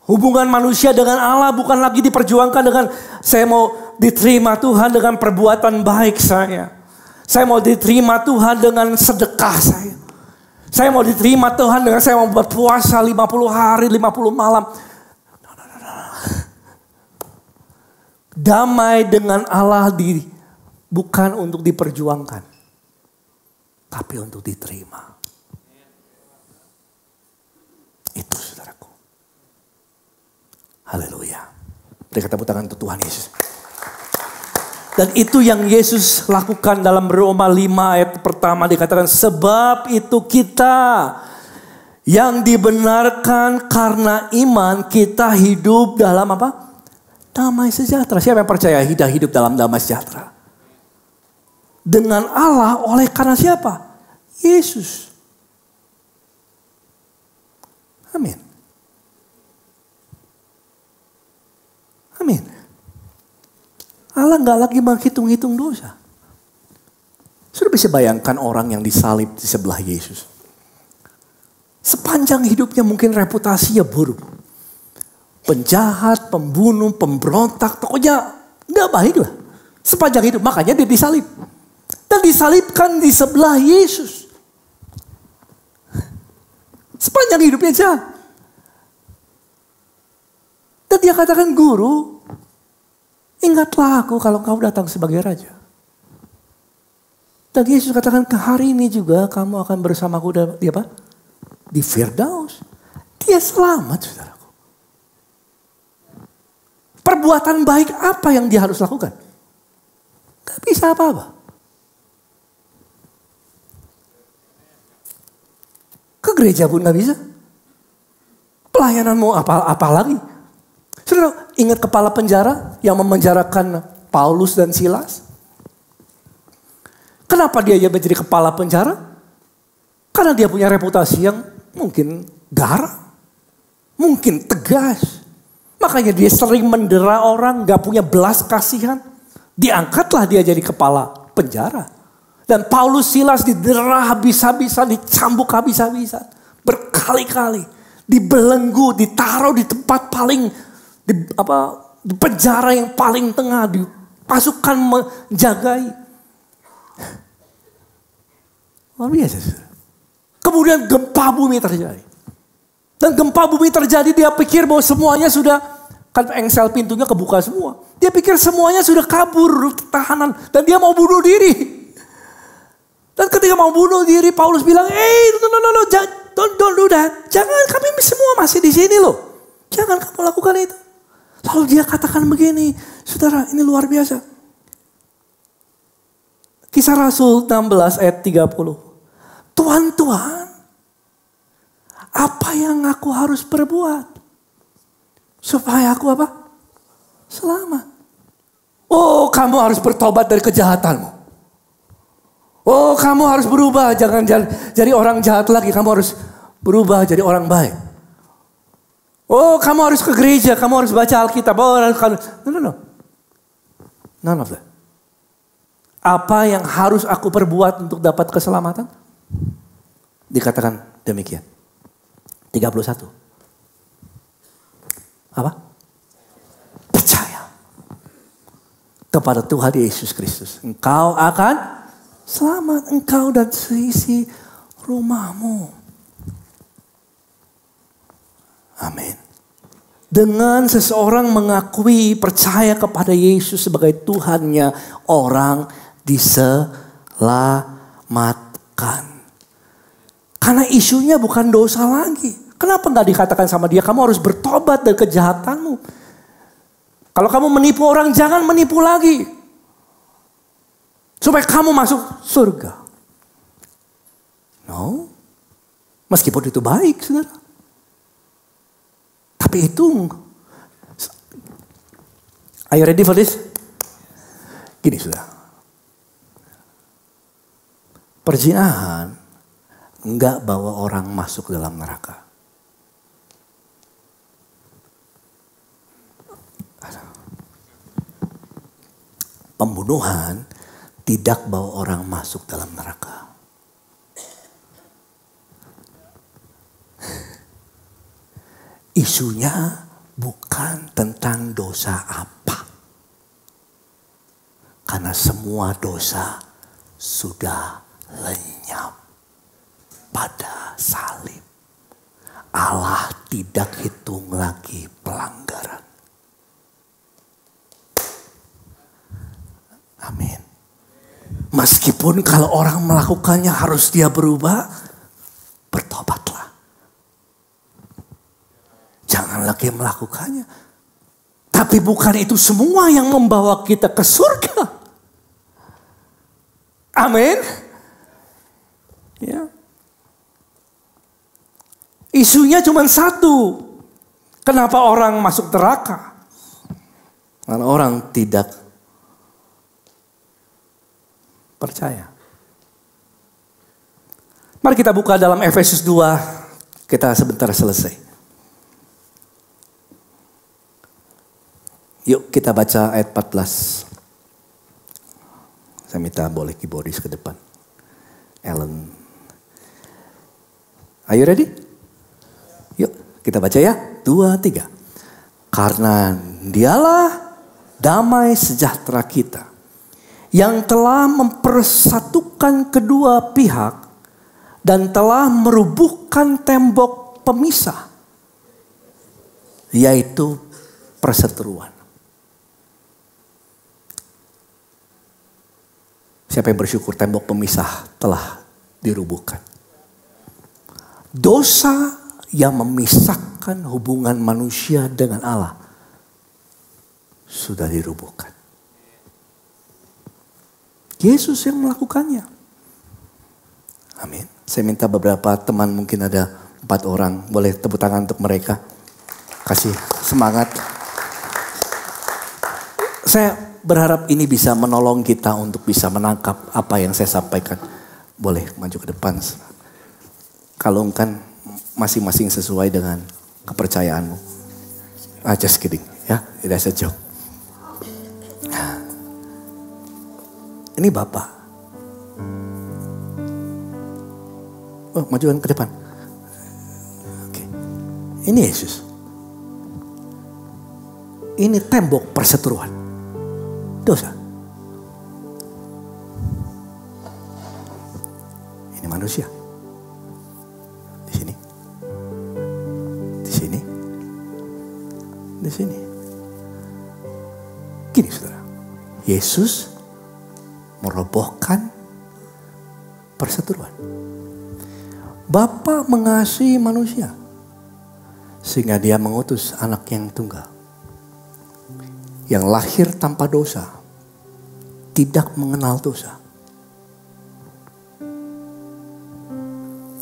Hubungan manusia dengan Allah bukan lagi diperjuangkan dengan saya mau diterima Tuhan dengan perbuatan baik saya. Saya mau diterima Tuhan dengan sedekah saya. Saya mau diterima Tuhan dengan saya mau berpuasa 50 hari, 50 malam. Damai dengan Allah bukan untuk diperjuangkan. Tapi untuk diterima. Itu saudaraku. Haleluya. Berikan tepuk tangan untuk Tuhan Yesus. Dan itu yang Yesus lakukan dalam Roma 5 ayat pertama dikatakan. Sebab itu kita yang dibenarkan karena iman kita hidup dalam apa? Damai sejahtera. Siapa yang percaya hidup dalam damai sejahtera? Dengan Allah oleh karena siapa? Yesus. Amin. Amin. Allah gak lagi menghitung-hitung dosa. Sudah bisa bayangkan orang yang disalib di sebelah Yesus. Sepanjang hidupnya mungkin reputasinya buruk. Penjahat, pembunuh, pemberontak. Pokoknya gak baik lah. Sepanjang hidup. Makanya dia disalib. Dan disalibkan di sebelah Yesus. Sepanjang hidupnya jahat. Dan dia katakan, Guru, Ingatlah aku kalau kau datang sebagai raja. Dan Yesus katakan ke hari ini juga kamu akan bersamaku di apa? Di Firdaus. Dia selamat, saudaraku. Perbuatan baik apa yang dia harus lakukan? Gak bisa apa-apa. Ke gereja pun gak bisa. Pelayanan mau apa lagi? Saudara, ingat kepala penjara yang memenjarakan Paulus dan Silas? Kenapa dia menjadi kepala penjara? Karena dia punya reputasi yang mungkin garang, mungkin tegas. Makanya dia sering mendera orang, gak punya belas kasihan. Diangkatlah dia jadi kepala penjara. Dan Paulus Silas didera habis-habisan, dicambuk habis-habisan. Berkali-kali. Dibelenggu, ditaruh di tempat paling, di penjara yang paling tengah. Di pasukan menjagai. Luar biasa. Kemudian gempa bumi terjadi. Dan gempa bumi terjadi, dia pikir bahwa semuanya sudah, kan engsel pintunya kebuka semua. Dia pikir semuanya sudah kabur, tahanan. Dan dia mau bunuh diri. Dan ketika mau bunuh diri, Paulus bilang, no, don't do that. Jangan, kami semua masih di sini loh. Jangan kamu lakukan itu. Lalu dia katakan begini, saudara, ini luar biasa. Kisah Rasul 16 ayat 30. Tuhan, apa yang aku harus perbuat? Supaya aku apa? Selamat. Oh, kamu harus bertobat dari kejahatanmu. Oh, kamu harus berubah, jangan jadi orang jahat lagi. Kamu harus berubah jadi orang baik. Oh, kamu harus ke gereja, kamu harus baca Alkitab. Oh, no. None of that. Apa yang harus aku perbuat untuk dapat keselamatan? Dikatakan demikian. 31. Apa? Percaya kepada Tuhan Yesus Kristus. Engkau akan selamat, engkau dan seisi rumahmu. Amin. Dengan seseorang mengakui percaya kepada Yesus sebagai Tuhannya, orang diselamatkan. Karena isunya bukan dosa lagi. Kenapa gak dikatakan sama dia, kamu harus bertobat dari kejahatanmu. Kalau kamu menipu orang, jangan menipu lagi. Supaya kamu masuk surga. No. Meskipun itu baik, saudara. Tapi itu, are you ready for this? Gini, saudara. Perzinahan enggak bawa orang masuk dalam neraka. Pembunuhan tidak bawa orang masuk dalam neraka. Isunya bukan tentang dosa apa. Karena semua dosa sudah lenyap pada salib. Allah tidak hitung lagi pelanggaran. Amin. Meskipun kalau orang melakukannya harus dia berubah, bertobatlah. Jangan lagi melakukannya. Tapi bukan itu semua yang membawa kita ke surga. Amin. Ya. Isunya cuma satu. Kenapa orang masuk neraka? Karena orang tidak percaya. Mari kita buka dalam Efesus 2. Kita sebentar selesai. Yuk kita baca ayat 14. Saya minta boleh keyboardis ke depan. Ellen. Are you ready? Yuk kita baca ya. 2, 3. Karena dialah damai sejahtera kita. Yang telah mempersatukan kedua pihak dan telah merubuhkan tembok pemisah, yaitu perseteruan. Siapa yang bersyukur tembok pemisah telah dirubuhkan. Dosa yang memisahkan hubungan manusia dengan Allah sudah dirubuhkan. Yesus yang melakukannya. Amin. Saya minta beberapa teman, mungkin ada 4 orang. Boleh tepuk tangan untuk mereka. Kasih semangat. Saya berharap ini bisa menolong kita untuk bisa menangkap apa yang saya sampaikan. Boleh maju ke depan. Kalungkan masing-masing sesuai dengan kepercayaanmu. Just kidding. Ya, that's a joke. Ini Bapak. Oh, majuan ke depan. Oke. Ini Yesus. Ini tembok perseteruan. Dosa. Ini manusia. Di sini. Di sini. Di sini. Gini saudara. Yesus merobohkan perseteruan. Bapa mengasihi manusia sehingga dia mengutus anak yang tunggal yang lahir tanpa dosa, tidak mengenal dosa.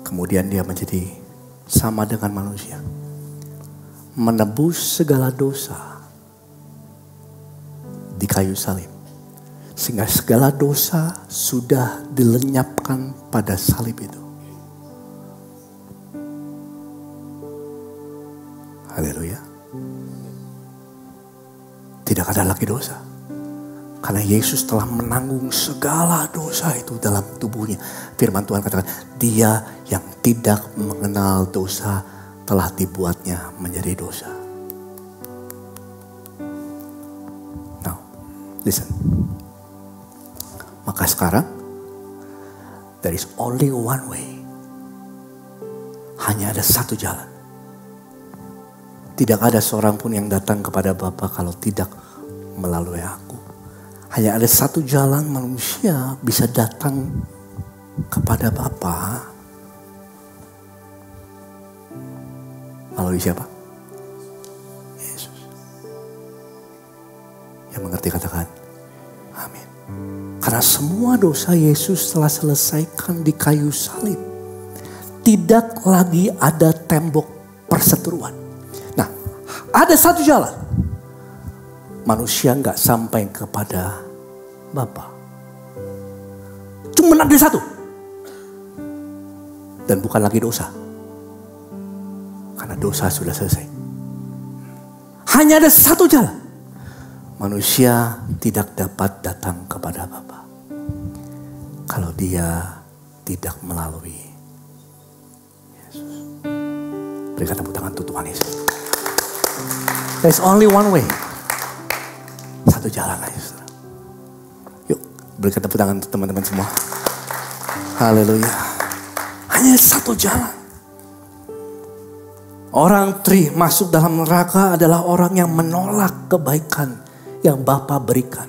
Kemudian dia menjadi sama dengan manusia, menebus segala dosa di kayu salib. Sehingga segala dosa sudah dilenyapkan pada salib itu. Haleluya. Tidak ada lagi dosa. Karena Yesus telah menanggung segala dosa itu dalam tubuhnya. Firman Tuhan katakan, dia yang tidak mengenal dosa telah dibuatnya menjadi dosa. Now, listen. Maka sekarang, there is only one way. Hanya ada satu jalan. Tidak ada seorang pun yang datang kepada Bapa kalau tidak melalui aku. Hanya ada satu jalan manusia bisa datang kepada Bapa. Melalui siapa? Yesus. Yang mengerti katakan, amin. Karena semua dosa Yesus telah selesaikan di kayu salib. Tidak lagi ada tembok perseteruan. Nah, ada satu jalan. Manusia nggak sampai kepada Bapa. Cuma ada satu. Dan bukan lagi dosa. Karena dosa sudah selesai. Hanya ada satu jalan. Manusia tidak dapat datang kepada Bapa kalau dia tidak melalui Yesus. Berikan tepuk tangan untuk Tuhan Yesus. There's only one way. Satu jalan aja. Yuk, berikan tepuk tangan untuk teman-teman semua. Haleluya. Hanya satu jalan. Orang masuk dalam neraka adalah orang yang menolak kebaikan yang Bapa berikan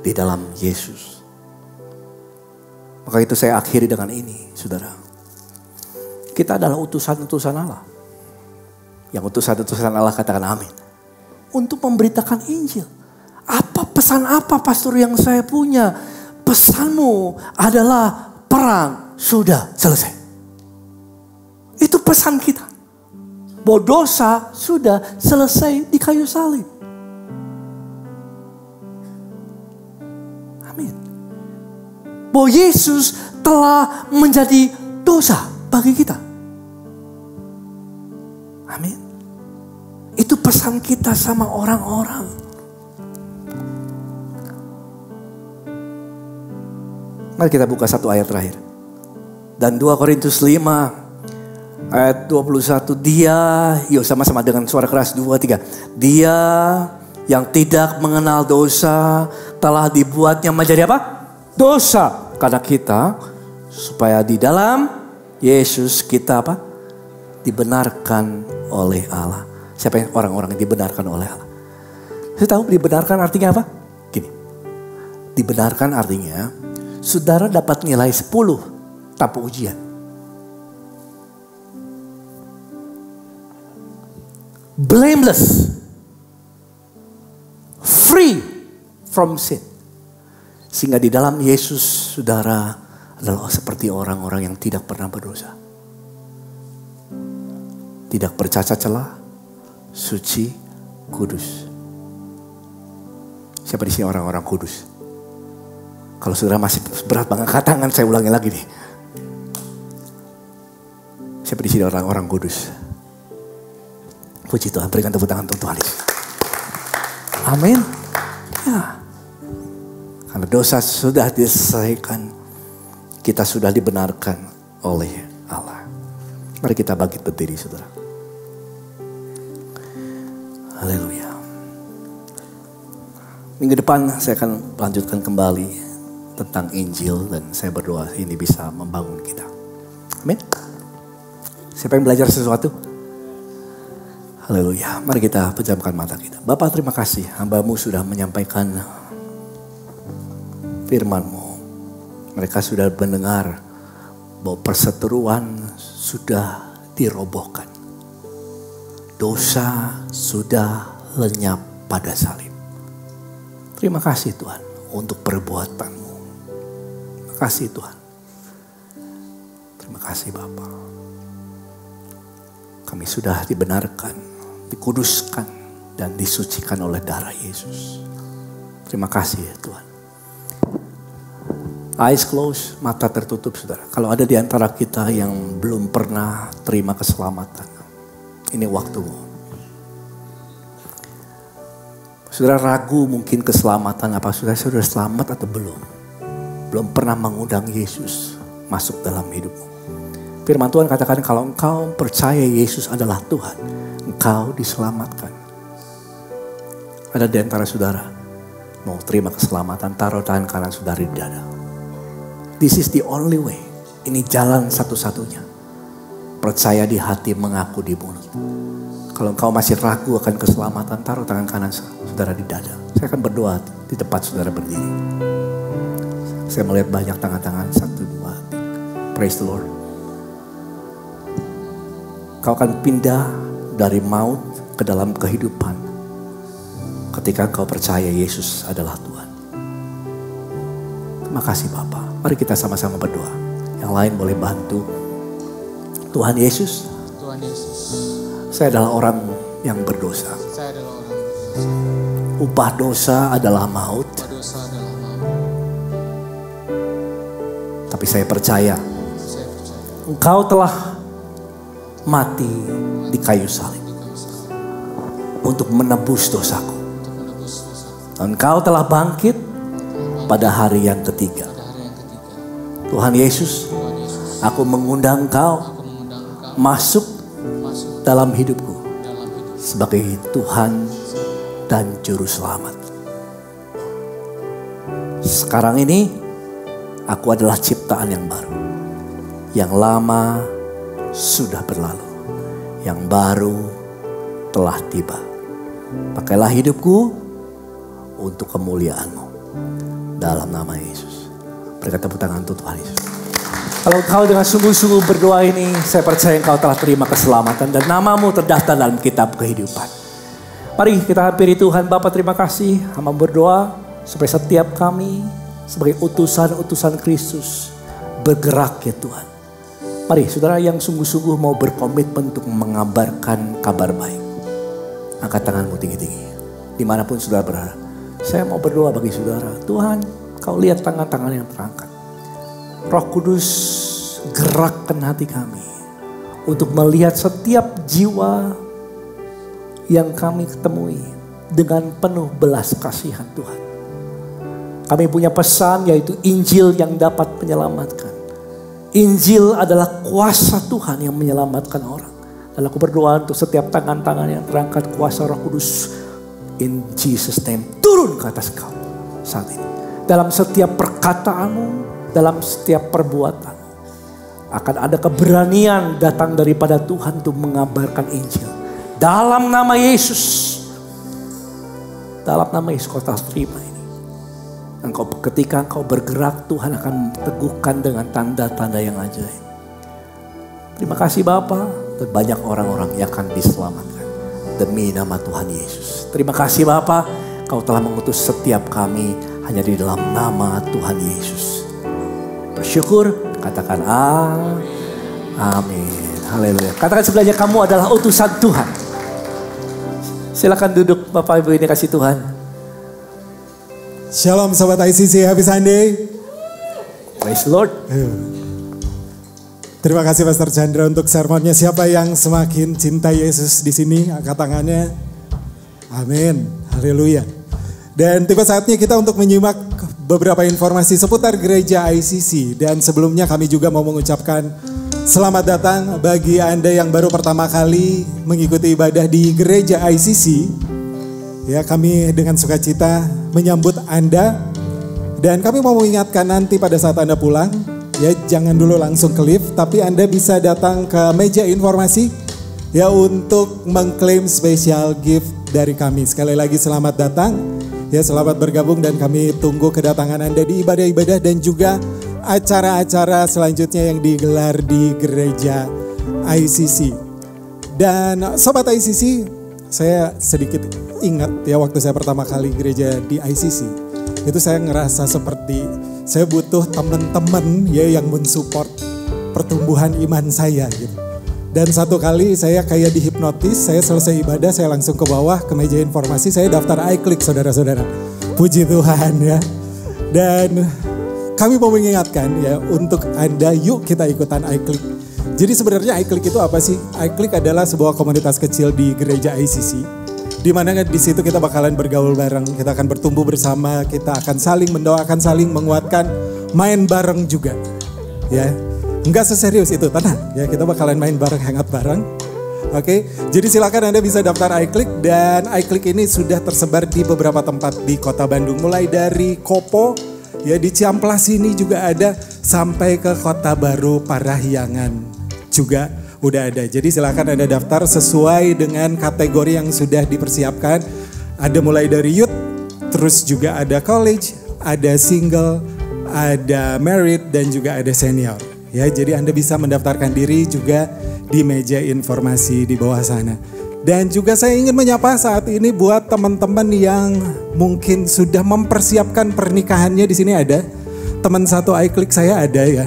di dalam Yesus. Maka itu saya akhiri dengan ini, saudara. Kita adalah utusan-utusan Allah. Yang utusan-utusan Allah katakan amin. Untuk memberitakan Injil. Apa pesan apa pastor yang saya punya? Pesanmu adalah perang sudah selesai. Itu pesan kita. Bahwa dosa sudah selesai di kayu salib. Amin. Bahwa Yesus telah menjadi dosa bagi kita. Amin. Itu pesan kita sama orang-orang. Mari kita buka satu ayat terakhir. Dan 2 Korintus 5 ayat 21. Dia, yuk sama-sama dengan suara keras 2, 3. Dia yang tidak mengenal dosa telah dibuatnya menjadi apa? Dosa. Karena kita, supaya di dalam Yesus kita apa? Dibenarkan oleh Allah. Siapa yang orang-orang yang dibenarkan oleh Allah? Saya tahu dibenarkan artinya apa? Gini. Dibenarkan artinya saudara dapat nilai 10 tanpa ujian. Blameless. Free from sin. Sehingga di dalam Yesus saudara adalah seperti orang-orang yang tidak pernah berdosa. Tidak bercacat celah, suci, kudus. Siapa di sini orang-orang kudus? Kalau saudara masih berat banget angkat tangan, saya ulangi lagi nih. Siapa di sini orang-orang kudus? Puji Tuhan, berikan tepuk tangan untuk Tuhan. Amin. Ya. Karena dosa sudah diselesaikan, kita sudah dibenarkan oleh Allah. Mari kita bangkit berdiri, saudara. Haleluya. Minggu depan saya akan lanjutkan kembali tentang Injil dan saya berdoa ini bisa membangun kita. Amin. Siapa yang belajar sesuatu? Haleluya. Mari kita pejamkan mata kita. Bapak, terima kasih hamba-Mu sudah menyampaikan firman-Mu. Mereka sudah mendengar bahwa perseteruan sudah dirobohkan. Dosa sudah lenyap pada salib. Terima kasih Tuhan untuk perbuatan-Mu. Terima kasih Tuhan. Terima kasih Bapa. Kami sudah dibenarkan, dikuduskan, dan disucikan oleh darah Yesus. Terima kasih ya Tuhan. Eyes closed, mata tertutup saudara. Kalau ada di antara kita yang belum pernah terima keselamatan, ini waktumu. Saudara ragu mungkin keselamatan, apa saudara selamat atau belum? Belum pernah mengundang Yesus masuk dalam hidupmu. Firman Tuhan katakan kalau engkau percaya Yesus adalah Tuhan, engkau diselamatkan. Ada di antara saudara mau terima keselamatan, taruh tangan kanan saudara di dada. This is the only way. Ini jalan satu-satunya. Percaya di hati, mengaku di mulut. Kalau engkau masih ragu akan keselamatan, taruh tangan kanan saudara di dada. Saya akan berdoa di tempat saudara berdiri. Saya melihat banyak tangan-tangan, 1, 2, 3. Praise the Lord. Kau akan pindah dari maut ke dalam kehidupan ketika kau percaya Yesus adalah Tuhan. Terima kasih Bapak. Mari kita sama-sama berdoa. Yang lain boleh bantu. Tuhan Yesus. Tuhan Yesus. Saya adalah orang yang berdosa. Saya adalah orang berdosa. Upah dosa adalah maut. Upah dosa adalah maut. Tapi saya percaya. Saya percaya. Engkau telah mati di kayu salib. Untuk menebus dosaku. Untuk menebus dosaku. Engkau telah bangkit pada hari yang ketiga. Tuhan Yesus, aku mengundang Engkau masuk dalam hidupku sebagai Tuhan dan Juru Selamat. Sekarang ini aku adalah ciptaan yang baru. Yang lama sudah berlalu. Yang baru telah tiba. Pakailah hidupku untuk kemuliaan-Mu. Dalam nama Yesus. Berikan tepuk tangan untuk Tuhan Yesus. Kalau engkau dengan sungguh-sungguh berdoa ini, saya percaya engkau telah terima keselamatan dan namamu terdaftar dalam kitab kehidupan. Mari kita hampiri Tuhan. Bapa, terima kasih. Hamba berdoa supaya setiap kami sebagai utusan-utusan Kristus bergerak ya Tuhan. Mari saudara yang sungguh-sungguh mau berkomitmen untuk mengabarkan kabar baik. Angkat tanganmu tinggi-tinggi. Dimanapun saudara berada. Saya mau berdoa bagi saudara. Tuhan, Kau lihat tangan-tangan yang terangkat. Roh Kudus gerakkan hati kami untuk melihat setiap jiwa yang kami ketemui dengan penuh belas kasihan Tuhan. Kami punya pesan yaitu Injil yang dapat menyelamatkan. Injil adalah kuasa Tuhan yang menyelamatkan orang. Dan aku berdoa untuk setiap tangan-tangan yang terangkat, kuasa Roh Kudus in Jesus name turun ke atas kau saat ini. Dalam setiap perkataanmu, dalam setiap perbuatanmu. Akan ada keberanian datang daripada Tuhan untuk mengabarkan Injil. Dalam nama Yesus. Dalam nama Yesus kau terima ini. Ketika engkau bergerak, Tuhan akan teguhkan dengan tanda-tanda yang ajaib. Terima kasih Bapa, dan banyak orang-orang yang akan diselamatkan demi nama Tuhan Yesus. Terima kasih Bapa, Kau telah mengutus setiap kami hanya di dalam nama Tuhan Yesus. Bersyukur, katakan amin. Haleluya. Katakan sebelahnya, kamu adalah utusan Tuhan. Silakan duduk Bapak Ibu, ini kasih Tuhan. Shalom Sobat ICC, happy Sunday. Praise the Lord. Terima kasih Pastor Chandra untuk sermonnya. Siapa yang semakin cinta Yesus di sini? Angkat tangannya. Amin. Haleluya. Dan tiba saatnya kita untuk menyimak beberapa informasi seputar gereja ICC. Dan sebelumnya kami juga mau mengucapkan selamat datang bagi Anda yang baru pertama kali mengikuti ibadah di gereja ICC. Ya, kami dengan sukacita menyambut Anda. Dan kami mau mengingatkan nanti pada saat Anda pulang, ya jangan dulu langsung ke lift, tapi Anda bisa datang ke meja informasi ya untuk mengklaim special gift dari kami. Sekali lagi selamat datang, ya selamat bergabung dan kami tunggu kedatangan Anda di ibadah-ibadah dan juga acara-acara selanjutnya yang digelar di gereja ICC. Dan Sobat ICC, saya sedikit ingat ya waktu saya pertama kali gereja di ICC, itu saya ngerasa seperti saya butuh teman-teman ya yang mensupport pertumbuhan iman saya gitu. Dan satu kali saya kayak dihipnotis, saya selesai ibadah, saya langsung ke bawah ke meja informasi, saya daftar iClick saudara-saudara. Puji Tuhan ya. Dan kami mau mengingatkan ya untuk Anda, yuk kita ikutan iClick. Jadi sebenarnya iClick itu apa sih? iClick adalah sebuah komunitas kecil di gereja ICC. Di mana di situ kita bakalan bergaul bareng, kita akan bertumbuh bersama, kita akan saling mendoakan, saling menguatkan, main bareng juga. Ya, enggak seserius itu, tenang. Ya, kita bakalan main bareng, hangout bareng. Oke, jadi silakan Anda bisa daftar iClick dan iClick ini sudah tersebar di beberapa tempat di Kota Bandung, mulai dari Kopo, ya di Ciamplas ini juga ada, sampai ke Kota Baru Parahyangan juga udah ada. Jadi silakan Anda daftar sesuai dengan kategori yang sudah dipersiapkan. Ada mulai dari youth, terus juga ada college, ada single, ada married dan juga ada senior. Ya, jadi Anda bisa mendaftarkan diri juga di meja informasi di bawah sana. Dan juga saya ingin menyapa saat ini buat teman-teman yang mungkin sudah mempersiapkan pernikahannya, di sini ada. Teman satu iClick saya ada ya.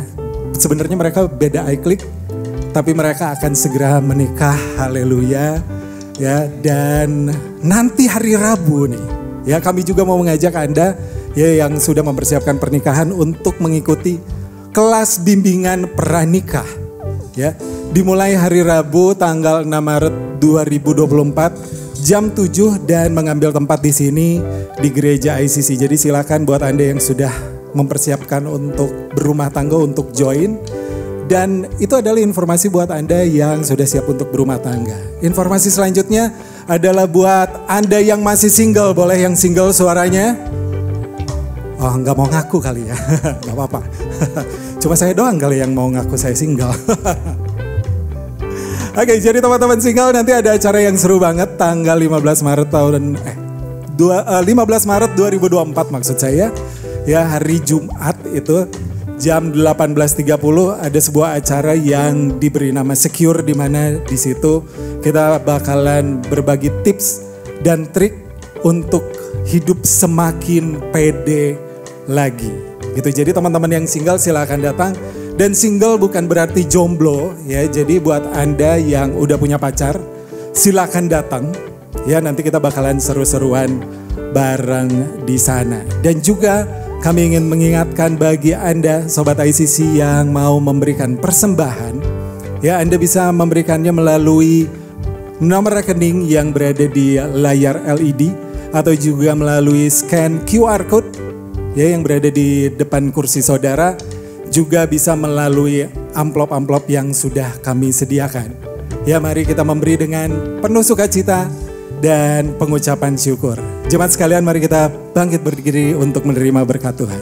Sebenarnya mereka beda iClick, tapi mereka akan segera menikah, haleluya. Ya, dan nanti hari Rabu nih, ya kami juga mau mengajak Anda ya yang sudah mempersiapkan pernikahan untuk mengikuti kelas bimbingan pranikah. Ya, dimulai hari Rabu tanggal 6 Maret 2024 jam 7 dan mengambil tempat di sini di gereja ICC. Jadi silakan buat Anda yang sudah mempersiapkan untuk berumah tangga untuk join. Dan itu adalah informasi buat Anda yang sudah siap untuk berumah tangga. Informasi selanjutnya adalah buat Anda yang masih single. Boleh yang single suaranya? Oh, nggak mau ngaku kali ya. Nggak apa-apa. Cuma saya doang kali yang mau ngaku saya single. Oke, jadi teman-teman single nanti ada acara yang seru banget tanggal 15 Maret 15 Maret 2024 maksud saya. Ya, hari Jumat itu jam 18.30 ada sebuah acara yang diberi nama Secure, di mana di situ kita bakalan berbagi tips dan trik untuk hidup semakin pede lagi. Gitu. Jadi teman-teman yang single silakan datang, dan single bukan berarti jomblo ya. Jadi buat Anda yang udah punya pacar silakan datang ya, nanti kita bakalan seru-seruan bareng di sana. Dan juga kami ingin mengingatkan bagi Anda Sobat ICC yang mau memberikan persembahan, ya Anda bisa memberikannya melalui nomor rekening yang berada di layar LED atau juga melalui scan QR code ya yang berada di depan kursi saudara, juga bisa melalui amplop-amplop yang sudah kami sediakan. Ya, mari kita memberi dengan penuh sukacita dan pengucapan syukur. Jemaat sekalian, mari kita bangkit berdiri untuk menerima berkat Tuhan.